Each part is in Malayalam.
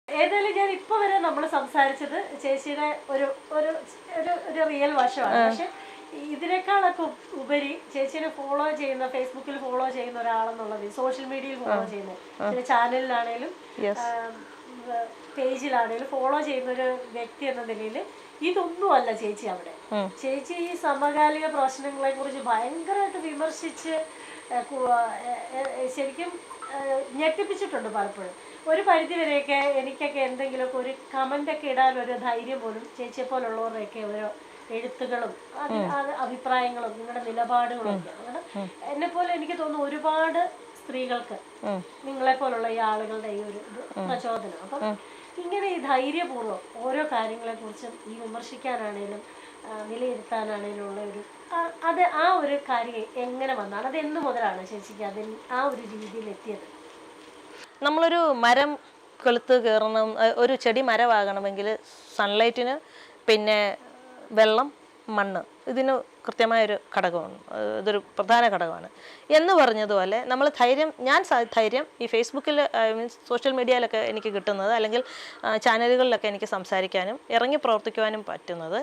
ഏതായാലും ഞാൻ ഇപ്പൊ വരെ നമ്മൾ സംസാരിച്ചത് ചേച്ചിയുടെ ഒരു ഒരു ഒരു റിയൽ വശമാണ്. പക്ഷെ ഇതിനേക്കാളൊക്കെ ഉപരി ചേച്ചിനെ ഫോളോ ചെയ്യുന്ന, ഫേസ്ബുക്കിൽ ഫോളോ ചെയ്യുന്ന ഒരാളെന്നുള്ളത്, സോഷ്യൽ മീഡിയയിൽ ഫോളോ ചെയ്യുന്ന, ചില ചാനലിലാണേലും പേജിലാണേലും ഫോളോ ചെയ്യുന്ന ഒരു വ്യക്തി എന്ന നിലയിൽ ഇതൊന്നുമല്ല ചേച്ചി അവിടെ. ചേച്ചി ഈ സമകാലിക പ്രശ്നങ്ങളെ കുറിച്ച് ഭയങ്കരമായിട്ട് വിമർശിച്ച് ശരിക്കും ഞെട്ടിപ്പിച്ചിട്ടുണ്ട് പലപ്പോഴും. ഒരു പരിധിവരെയൊക്കെ എനിക്കൊക്കെ എന്തെങ്കിലുമൊക്കെ ഒരു കമൻ്റൊക്കെ ഇടാനൊരു ധൈര്യം പോലും ചേച്ചിയെ പോലുള്ളവരുടെയൊക്കെ ഓരോ എഴുത്തുകളും അഭിപ്രായങ്ങളും നിങ്ങളുടെ നിലപാടുകളും ഒക്കെ എന്നെപ്പോലെ എനിക്ക് തോന്നുന്നു ഒരുപാട് സ്ത്രീകൾക്ക് നിങ്ങളെ പോലുള്ള ഈ ആളുകളുടെ ഈ ഒരു പ്രചോദനം. അപ്പം ഇങ്ങനെ ഈ ധൈര്യപൂർവ്വം ഓരോ കാര്യങ്ങളെ കുറിച്ചും ഈ വിമർശിക്കാനാണേലും വിലയിരുത്താനാണേലും ഉള്ള ഒരു അത് ആ ഒരു കാര്യം എങ്ങനെ വന്നാണ്, അത് എന്ന് മുതലാണ് ചേച്ചിക്ക് അതിൽ ആ ഒരു രീതിയിൽ എത്തിയത്? നമ്മളൊരു മരം കൊളുത്ത് കയറണം, ഒരു ചെടി മരമാകണമെങ്കിൽ സൺലൈറ്റിന്, പിന്നെ വെള്ളം, മണ്ണ്, ഇതിന് കൃത്യമായൊരു ഘടകമാണ്. ഇതൊരു പ്രധാന ഘടകമാണ് എന്ന് പറഞ്ഞതുപോലെ നമ്മൾ ധൈര്യം ഈ ഫേസ്ബുക്കിൽ മീൻസ് സോഷ്യൽ മീഡിയയിലൊക്കെ എനിക്ക് കിട്ടുന്നത്, അല്ലെങ്കിൽ ചാനലുകളിലൊക്കെ എനിക്ക് സംസാരിക്കാനും ഇറങ്ങി പ്രവർത്തിക്കുവാനും പറ്റുന്നത്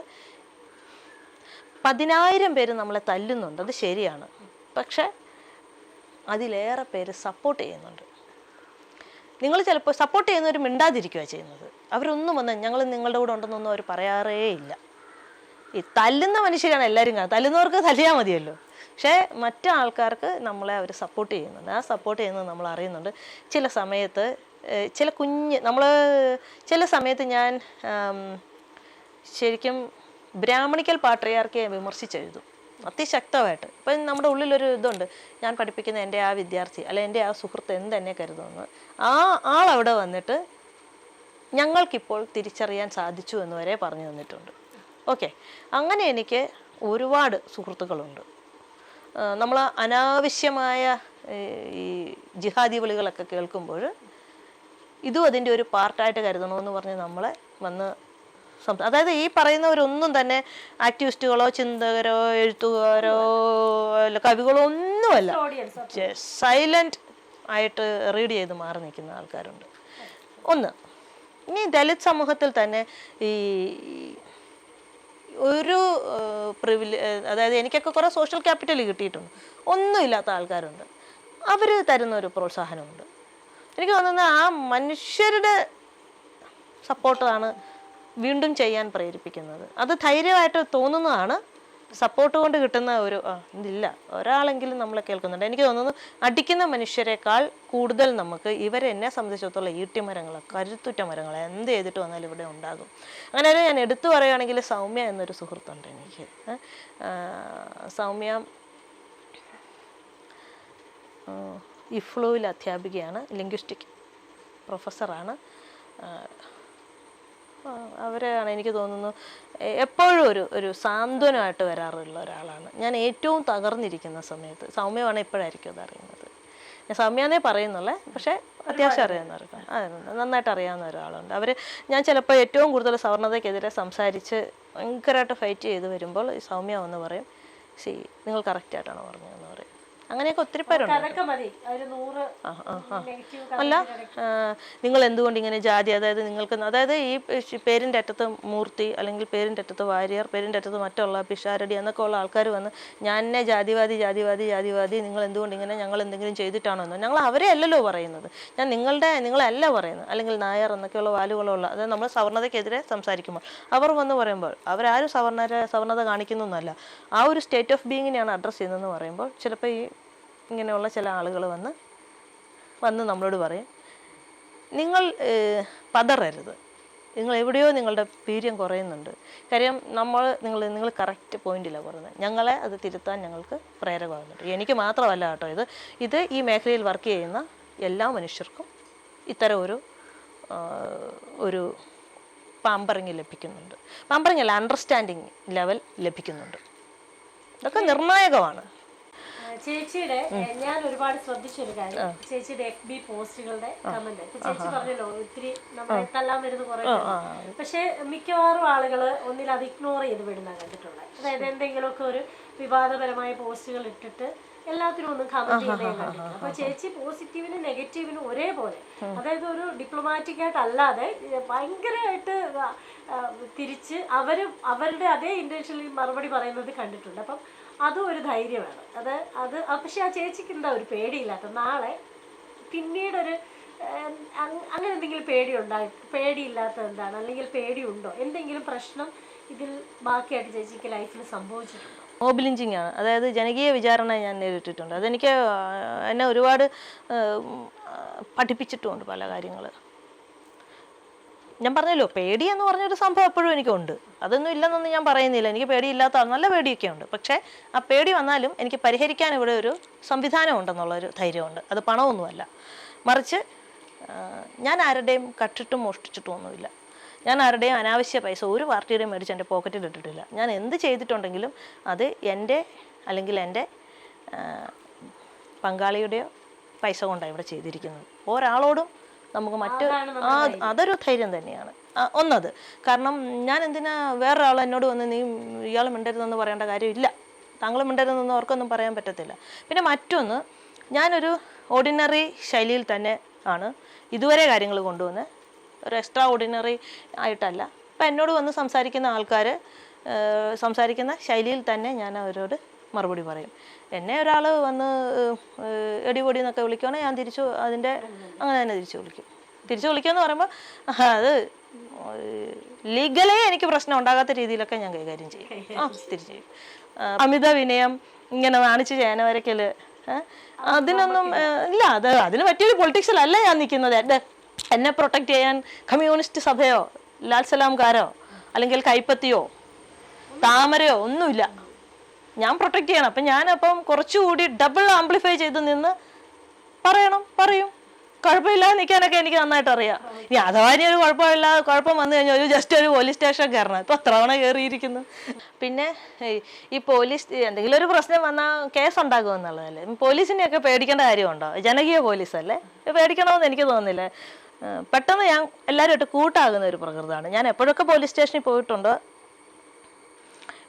10,000 പേര് നമ്മളെ തല്ലുന്നുണ്ട്, അത് ശരിയാണ്. പക്ഷെ അതിലേറെ പേര് സപ്പോർട്ട് ചെയ്യുന്നുണ്ട്. നിങ്ങൾ ചിലപ്പോൾ സപ്പോർട്ട് ചെയ്യുന്നവർ മിണ്ടാതിരിക്കുകയാണ് ചെയ്യുന്നത്. അവരൊന്നും വന്ന് ഞങ്ങൾ നിങ്ങളുടെ കൂടെ ഉണ്ടെന്നൊന്നും അവർ പറയാറേ ഇല്ല. ഈ തല്ലുന്ന മനുഷ്യരാണ് എല്ലാവരും കാണുന്നത്. തല്ലുന്നവർക്ക് തല്ലിയാൽ മതിയല്ലോ. പക്ഷേ മറ്റു ആൾക്കാർക്ക് നമ്മളെ അവർ സപ്പോർട്ട് ചെയ്യുന്നുണ്ട്. ആ സപ്പോർട്ട് ചെയ്യുന്നത് നമ്മൾ അറിയുന്നുണ്ട്. ചില സമയത്ത് ചില സമയത്ത് ഞാൻ ശരിക്കും ബ്രാഹ്മണിക്കൽ പാട്രിയാർക്കിയെ വിമർശിച്ചെഴുതും അതിശക്തമായിട്ട്. ഇപ്പം നമ്മുടെ ഉള്ളിലൊരു ഇതുണ്ട്, ഞാൻ പഠിപ്പിക്കുന്ന എൻ്റെ ആ വിദ്യാർത്ഥി അല്ലെ എൻ്റെ ആ സുഹൃത്ത് എന്തെന്നെ കരുതുമെന്ന്. ആ ആളവിടെ വന്നിട്ട് ഞങ്ങൾക്കിപ്പോൾ തിരിച്ചറിയാൻ സാധിച്ചു എന്ന് വരെ പറഞ്ഞു തന്നിട്ടുണ്ട്. ഓക്കെ, അങ്ങനെ എനിക്ക് ഒരുപാട് സുഹൃത്തുക്കളുണ്ട്. നമ്മൾ അനാവശ്യമായ ഈ ജിഹാദി വിളികളൊക്കെ കേൾക്കുമ്പോൾ ഇതും അതിൻ്റെ ഒരു പാർട്ടായിട്ട് കരുതണമെന്ന് പറഞ്ഞ് നമ്മളെ വന്ന് അതായത് ഈ പറയുന്നവരൊന്നും തന്നെ ആക്ടിവിസ്റ്റുകളോ ചിന്തകരോ എഴുത്തുകാരോ അല്ല കവികളോ ഒന്നുമല്ല. സൈലന്റ് ആയിട്ട് റീഡ് ചെയ്ത് മാറി നിൽക്കുന്ന ആൾക്കാരുണ്ട്. ഇനി ദലിത് സമൂഹത്തിൽ തന്നെ ഈ ഒരു അതായത് എനിക്കൊക്കെ കുറേ സോഷ്യൽ ക്യാപിറ്റൽ കിട്ടിയിട്ടുണ്ട്, ഒന്നുമില്ലാത്ത ആൾക്കാരുണ്ട്. അവർ തരുന്ന ഒരു പ്രോത്സാഹനമുണ്ട്. എനിക്ക് തോന്നുന്നത് ആ മനുഷ്യരുടെ സപ്പോർട്ടാണ് വീണ്ടും ചെയ്യാൻ പ്രേരിപ്പിക്കുന്നത്. അത് ധൈര്യമായിട്ട് തോന്നുന്നതാണ്. സപ്പോർട്ട് കൊണ്ട് കിട്ടുന്ന ഒരു ഇതില്ല, ഒരാളെങ്കിലും നമ്മളെ കേൾക്കുന്നുണ്ട്. എനിക്ക് തോന്നുന്നു അടിക്കുന്ന മനുഷ്യരെക്കാൾ കൂടുതൽ നമുക്ക് എന്നെ സംബന്ധിച്ചിടത്തോളം ഈട്ടിമരങ്ങൾ, കരുത്തുറ്റ മരങ്ങൾ എന്ത് ചെയ്തിട്ട് വന്നാലും ഇവിടെ ഉണ്ടാകും. അങ്ങനെ ഞാൻ എടുത്തു പറയുകയാണെങ്കിൽ സൗമ്യ എന്നൊരു സുഹൃത്തുണ്ട് എനിക്ക്. സൗമ്യ ഇഫ്ലുവിൽ അധ്യാപികയാണ്, ലിംഗ്വിസ്റ്റിക് പ്രൊഫസറാണ്. അവരാണ് എനിക്ക് തോന്നുന്നു എപ്പോഴും ഒരു സാന്ത്വനമായിട്ട് വരാറുള്ള ഒരാളാണ്. ഞാൻ ഏറ്റവും തകർന്നിരിക്കുന്ന സമയത്ത് സൗമ്യമാണ് ഇപ്പോഴായിരിക്കും അത് അറിയുന്നത്. ഞാൻ സൗമ്യന്നേ പറയുന്നുള്ളേ, പക്ഷേ അത്യാവശ്യം അറിയാവുന്നവർക്ക് നന്നായിട്ട് അറിയാവുന്ന ഒരാളുണ്ട്. ഞാൻ ചിലപ്പോൾ ഏറ്റവും കൂടുതൽ സവർണതയ്ക്കെതിരെ സംസാരിച്ച് ഭയങ്കരമായിട്ട് ഫൈറ്റ് ചെയ്ത് വരുമ്പോൾ ഈ സൗമ്യ എന്ന് പറയും, നിങ്ങൾ കറക്റ്റായിട്ടാണ് പറഞ്ഞതെന്ന് പറയും. അങ്ങനെയൊക്കെ ഒത്തിരി പേരുണ്ട്. അല്ല, നിങ്ങൾ എന്തുകൊണ്ട് ഇങ്ങനെ ജാതി, അതായത് ഈ പേരിൻ്റെ അറ്റത്ത് മൂർത്തി, അല്ലെങ്കിൽ പേരിൻ്റെ അറ്റത്ത് വാര്യർ, പേരിൻ്റെ അറ്റത്ത് മറ്റുള്ള പിഷാരടി എന്നൊക്കെ ഉള്ള ആൾക്കാർ വന്ന് ഞാൻ എന്നെ ജാതിവാദി നിങ്ങൾ എന്തുകൊണ്ട് ഇങ്ങനെ, ഞങ്ങൾ എന്തെങ്കിലും ചെയ്തിട്ടാണോ എന്ന്. ഞങ്ങൾ അവരെ അല്ലല്ലോ പറയുന്നത്, ഞാൻ നിങ്ങളല്ല പറയുന്നത്. അല്ലെങ്കിൽ നായർ എന്നൊക്കെയുള്ള വാലുകളുള്ള, അതായത് നമ്മൾ സവർണതയ്ക്കെതിരെ സംസാരിക്കുമ്പോൾ അവർ വന്ന് പറയുമ്പോൾ അവരാരും സവർണത കാണിക്കുന്നൊന്നുമല്ല, ആ ഒരു സ്റ്റേറ്റ് ഓഫ് ബീയിങ്ങിനെയാണ് അഡ്രസ്സ് ചെയ്യുന്നതെന്ന് പറയുമ്പോൾ ചിലപ്പോൾ ഈ ഇങ്ങനെയുള്ള ചില ആളുകൾ വന്ന് നമ്മളോട് പറയും, നിങ്ങൾ പതറരുത്, നിങ്ങൾ എവിടെയോ നിങ്ങളുടെ വീര്യം കുറയുന്നുണ്ട്. കാര്യം നിങ്ങൾ കറക്റ്റ് പോയിന്റിലാണ് പറയുന്നത്, ഞങ്ങളെ അത് തിരുത്താൻ ഞങ്ങൾക്ക് പ്രേരകമാകുന്നുണ്ട്. എനിക്ക് മാത്രമല്ല കേട്ടോ, ഇത് ഈ മേഖലയിൽ വർക്ക് ചെയ്യുന്ന എല്ലാ മനുഷ്യർക്കും ഇത്തരം ഒരു പാമ്പറിങ് ലഭിക്കുന്നുണ്ട്. പാമ്പറിങ് അല്ല, അണ്ടർസ്റ്റാൻഡിങ് ലെവൽ ലഭിക്കുന്നുണ്ട്. ഇതൊക്കെ നിർണായകമാണ്. ചേച്ചിയുടെ ഞാൻ ഒരുപാട് ശ്രദ്ധിച്ചൊരു കാര്യം, ചേച്ചിയുടെ FB പോസ്റ്റുകളുടെ കമന്റ്. ചേച്ചി പറഞ്ഞല്ലോ ഒത്തിരി നമ്മളെ തല്ലാൻ വരുന്ന കുറെ, പക്ഷെ മിക്കവാറും ആളുകള് ഒന്നിൽ അത് ഇഗ്നോർ ചെയ്ത് വിടുന്ന കണ്ടിട്ടുള്ളത്. അതായത് എന്തെങ്കിലുമൊക്കെ ഒരു വിവാദപരമായ പോസ്റ്റുകൾ ഇട്ടിട്ട് എല്ലാത്തിനും ഒന്നും കമന്റ് ചെയ്യുന്നത് കണ്ടിട്ടില്ല. അപ്പൊ ചേച്ചി പോസിറ്റീവിനും നെഗറ്റീവിനും ഒരേപോലെ, അതായത് ഒരു ഡിപ്ലോമാറ്റിക് ആയിട്ട് അല്ലാതെ ഭയങ്കരമായിട്ട് തിരിച്ച് അവരുടെ അതേ ഇന്റൻഷനിൽ മറുപടി പറയുന്നത് കണ്ടിട്ടുണ്ട്. അപ്പം അതും ഒരു ധൈര്യമാണ്. അത് പക്ഷെ ആ ചേച്ചിക്ക് എന്താ ഒരു പേടിയില്ലാത്ത, നാളെ പിന്നീടൊരു അങ്ങനെ എന്തെങ്കിലും പേടിയില്ലാത്തത് എന്താണ്, അല്ലെങ്കിൽ പേടിയുണ്ടോ, എന്തെങ്കിലും പ്രശ്നം ഇതിൽ ബാക്കിയായിട്ട് ചേച്ചിക്ക് ലൈഫിൽ സംഭവിച്ചിട്ടുണ്ടോ? മോബ് ലിഞ്ചിങ് ആണ്, അതായത് ജനകീയ വിചാരണ ഞാൻ നേരിട്ടിട്ടുണ്ട്. അതെനിക്ക് എന്നെ ഒരുപാട് പഠിപ്പിച്ചിട്ടുമുണ്ട് പല കാര്യങ്ങൾ. ഞാൻ പറഞ്ഞല്ലോ, പേടി എന്ന് പറഞ്ഞൊരു സംഭവം എപ്പോഴും എനിക്കുണ്ട്. അതൊന്നും ഇല്ലെന്നൊന്നും ഞാൻ പറയുന്നില്ല. എനിക്ക് പേടിയില്ലാത്ത നല്ല പേടിയൊക്കെ ഉണ്ട്. പക്ഷേ ആ പേടി വന്നാലും എനിക്ക് പരിഹരിക്കാൻ ഇവിടെ ഒരു സംവിധാനം ഉണ്ടെന്നുള്ളൊരു ധൈര്യമുണ്ട്. അത് പണമൊന്നുമല്ല, മറിച്ച് ഞാൻ ആരുടെയും കട്ടിട്ടും മോഷ്ടിച്ചിട്ടും ഒന്നുമില്ല. ഞാൻ ആരുടെയും അനാവശ്യ പൈസ ഒരു പാർട്ടിയുടെയും മേടിച്ച് എൻ്റെ പോക്കറ്റിൽ ഇട്ടിട്ടില്ല. ഞാൻ എന്ത് ചെയ്തിട്ടുണ്ടെങ്കിലും അത് എൻ്റെ അല്ലെങ്കിൽ എൻ്റെ പങ്കാളിയുടെയോ പൈസ കൊണ്ടാണ് ഇവിടെ ചെയ്തിരിക്കുന്നത്. ഒരാളോടും നമുക്ക് അതൊരു ധൈര്യം തന്നെയാണ്. ഒന്നത് കാരണം ഞാൻ എന്തിനാ വേറൊരാൾ എന്നോട് വന്ന് നീ ഇയാൾ മിണ്ടരുതെന്ന് പറയേണ്ട കാര്യമില്ല, താങ്കൾ മിണ്ടരുതെന്ന് അവർക്കൊന്നും പറയാൻ പറ്റത്തില്ല. പിന്നെ മറ്റൊന്ന്, ഞാനൊരു ഓർഡിനറി ശൈലിയിൽ തന്നെ ആണ് ഇതുവരെ കാര്യങ്ങൾ കൊണ്ടുവന്ന്, ഒരു എക്സ്ട്രാ ഓർഡിനറി ആയിട്ടല്ല. അപ്പം എന്നോട് വന്ന് സംസാരിക്കുന്ന ആൾക്കാർ സംസാരിക്കുന്ന ശൈലിയിൽ തന്നെ ഞാൻ അവരോട് മറുപടി പറയും. എന്നെ ഒരാൾ വന്ന് എടിപൊടി എന്നൊക്കെ വിളിക്കുകയാണെങ്കിൽ ഞാൻ തിരിച്ചു അതിൻ്റെ അങ്ങനെ തന്നെ തിരിച്ചു വിളിക്കുമെന്ന് പറയുമ്പോൾ അത് ലീഗലേ എനിക്ക് പ്രശ്നം ഉണ്ടാകാത്ത രീതിയിലൊക്കെ ഞാൻ കൈകാര്യം ചെയ്യും. തിരിച്ചു ചെയ്യും. അമിത വിനയം, ഇങ്ങനെ നാണിച്ച് ചേനവരക്കൽ, അതിനൊന്നും ഇല്ല. അതിന് പറ്റിയൊരു പൊളിറ്റിക്സിലല്ല ഞാൻ നിൽക്കുന്നത്. എന്നെ പ്രൊട്ടക്റ്റ് ചെയ്യാൻ കമ്മ്യൂണിസ്റ്റ് സഭയോ ലാൽ സലാംകാരോ അല്ലെങ്കിൽ കൈപ്പത്തിയോ താമരയോ ഒന്നുമില്ല. ഞാൻ പ്രൊട്ടക്റ്റ് ചെയ്യണം. അപ്പം ഞാനപ്പം കുറച്ചുകൂടി ഡബിൾ ആംപ്ലിഫൈ ചെയ്ത് നിന്ന് പറയും. കുഴപ്പമില്ലാതെ നിൽക്കാനൊക്കെ എനിക്ക് നന്നായിട്ട് അറിയാം. ഇനി അഥവാ ഇനി ഒരു കുഴപ്പം വന്നു കഴിഞ്ഞാൽ ജസ്റ്റ് ഒരു പോലീസ് സ്റ്റേഷൻ കയറണം. ഇപ്പം എത്ര തവണ കയറിയിരിക്കുന്നു. പിന്നെ ഈ പോലീസ് എന്തെങ്കിലും ഒരു പ്രശ്നം വന്നാൽ കേസ് ഉണ്ടാകുമെന്നുള്ളതല്ലേ. പോലീസിനെയൊക്കെ പേടിക്കേണ്ട കാര്യമുണ്ടോ? ജനകീയ പോലീസല്ലേ, പേടിക്കണമെന്ന് എനിക്ക് തോന്നുന്നില്ല. പെട്ടെന്ന് ഞാൻ എല്ലാവരുമായിട്ട് കൂട്ടാകുന്ന ഒരു പ്രകൃതമാണ്. ഞാൻ എപ്പോഴൊക്കെ പോലീസ് സ്റ്റേഷനിൽ പോയിട്ടുണ്ട്,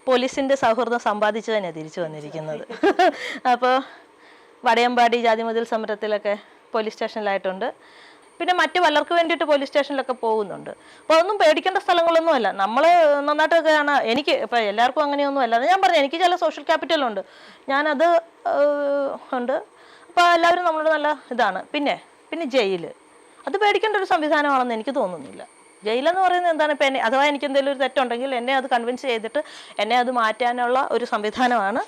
പോലീസിൻ്റെ സൗഹൃദം സമ്പാദിച്ചു തന്നെയാണ് തിരിച്ചു വന്നിരിക്കുന്നത്. അപ്പോൾ വടയമ്പാടി ജാതിമതിൽ സമരത്തിലൊക്കെ പോലീസ് സ്റ്റേഷനിലായിട്ടുണ്ട്. പിന്നെ മറ്റു പലർക്ക് വേണ്ടിയിട്ട് പോലീസ് സ്റ്റേഷനിലൊക്കെ പോകുന്നുണ്ട്. അപ്പോൾ അതൊന്നും പേടിക്കേണ്ട സ്ഥലങ്ങളൊന്നുമല്ല. നമ്മൾ നന്നായിട്ടൊക്കെയാണ്. എനിക്ക് ഇപ്പം എല്ലാവർക്കും അങ്ങനെയൊന്നും അല്ല. ഞാൻ പറഞ്ഞു, എനിക്ക് ചില സോഷ്യൽ ക്യാപിറ്റലുണ്ട്, ഞാനത് ഉണ്ട്. അപ്പോൾ എല്ലാവരും നമ്മളോട് നല്ല ഇതാണ്. പിന്നെ ജയിൽ, അത് പേടിക്കേണ്ട ഒരു സംവിധാനമാണെന്ന് എനിക്ക് തോന്നുന്നില്ല. ജയിലെന്ന് പറയുന്നത് എന്താണ്? ഇപ്പം എന്നെ അഥവാ എനിക്ക് എന്തെങ്കിലും ഒരു തെറ്റുണ്ടെങ്കിൽ എന്നെ അത് കൺവിൻസ് ചെയ്തിട്ട് എന്നെ അത് മാറ്റാനുള്ള ഒരു സംവിധാനമാണ്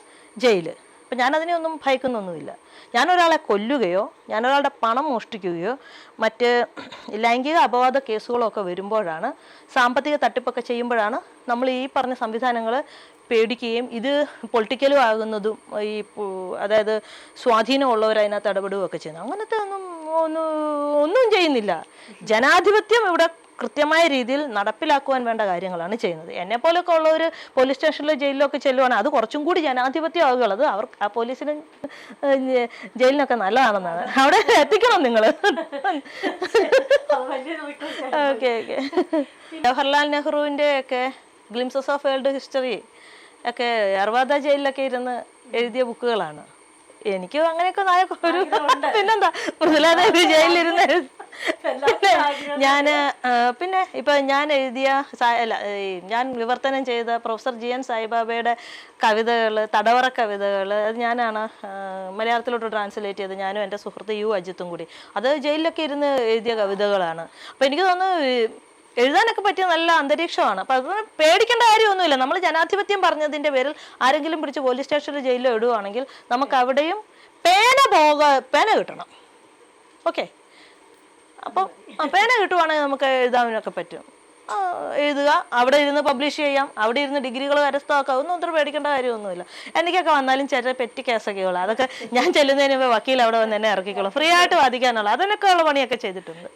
ജയിൽ. അപ്പം ഞാനതിനെ ഒന്നും ഭയക്കുന്നൊന്നുമില്ല. ഞാനൊരാളെ കൊല്ലുകയോ ഞാനൊരാളുടെ പണം മോഷ്ടിക്കുകയോ മറ്റ് ലൈംഗിക അപവാദ കേസുകളോ ഒക്കെ വരുമ്പോഴാണ്, സാമ്പത്തിക തട്ടിപ്പൊക്കെ ചെയ്യുമ്പോഴാണ് നമ്മൾ ഈ പറഞ്ഞ സംവിധാനങ്ങൾ പേടിക്കുകയും ഇത് പൊളിറ്റിക്കലും ആകുന്നതും അതായത് സ്വാധീനമുള്ളവർ അതിനകത്ത് ഇടപെടുകയൊക്കെ ചെയ്യുന്നത്. അങ്ങനത്തെ ഒന്നും ചെയ്യുന്നില്ല. ജനാധിപത്യം ഇവിടെ കൃത്യമായ രീതിയിൽ നടപ്പിലാക്കുവാൻ വേണ്ട കാര്യങ്ങളാണ് ചെയ്യുന്നത്. എന്നെപ്പോലൊക്കെ ഉള്ളവർ പോലീസ് സ്റ്റേഷനിലോ ജയിലിലോ ഒക്കെ ചെല്ലുവാണെങ്കിൽ അത് കുറച്ചും കൂടി ജനാധിപത്യം ആകുള്ളത് ആ പോലീസിനും ജയിലിനൊക്കെ നല്ലതാണെന്നാണ്. അവിടെ എത്തിക്കണം നിങ്ങൾ. ഓക്കെ. ജവഹർലാൽ നെഹ്റുവിൻ്റെ ഒക്കെ ഗ്ലിംസസ് ഓഫ് വേൾഡ് ഹിസ്റ്ററി ഒക്കെ അർവാദ ജയിലിലൊക്കെ ഇരുന്ന് എഴുതിയ ബുക്കുകളാണ്. എനിക്ക് അങ്ങനെയൊക്കെ ഒരു പിന്നെന്താ മൃദുലാദേവി ജയിലിലിരുന്ന് പിന്നെ ഇപ്പൊ ഞാൻ എഴുതിയ ഞാൻ വിവർത്തനം ചെയ്ത പ്രൊഫസർ GN സായിബാബയുടെ കവിതകൾ, തടവറ കവിതകൾ, അത് ഞാനാണ് മലയാളത്തിലോട്ട് ട്രാൻസ്ലേറ്റ് ചെയ്ത്, ഞാനും എൻ്റെ സുഹൃത്ത് U അജിത്തും കൂടി. അത് ജയിലിലൊക്കെ ഇരുന്ന് എഴുതിയ കവിതകളാണ്. അപ്പം എനിക്ക് തോന്നുന്നു എഴുതാനൊക്കെ പറ്റിയ നല്ല അന്തരീക്ഷമാണ്. അപ്പം അത് പേടിക്കേണ്ട കാര്യമൊന്നുമില്ല. നമ്മൾ ജനാധിപത്യം പറഞ്ഞതിൻ്റെ പേരിൽ ആരെങ്കിലും പിടിച്ച് പോലീസ് സ്റ്റേഷനിൽ ജയിലിലോ ഇടുകയാണെങ്കിൽ നമുക്ക് അവിടെയും പേന കിട്ടണം. ഓക്കെ, അപ്പം പേന കിട്ടുവാണെങ്കിൽ നമുക്ക് എഴുതാനൊക്കെ പറ്റും. എഴുതുക, അവിടെ ഇരുന്ന് പബ്ലിഷ് ചെയ്യാം, അവിടെ ഇരുന്ന് ഡിഗ്രികൾ കരസ്ഥമാക്കാം. ഒന്നും അത്ര പേടിക്കേണ്ട കാര്യമൊന്നുമില്ല. എനിക്കൊക്കെ വന്നാലും ചെറിയ പെറ്റി കേസൊക്കെ ഉള്ളു. അതൊക്കെ ഞാൻ ചെല്ലുന്നതിന് മുമ്പ് വക്കീൽ അവിടെ വന്ന് എന്നെ ഇറക്കിക്കോളും. ഫ്രീ ആയിട്ട് വാദിക്കാനുള്ള അതിനൊക്കെ ഉള്ള പണിയൊക്കെ ചെയ്തിട്ടുണ്ട്.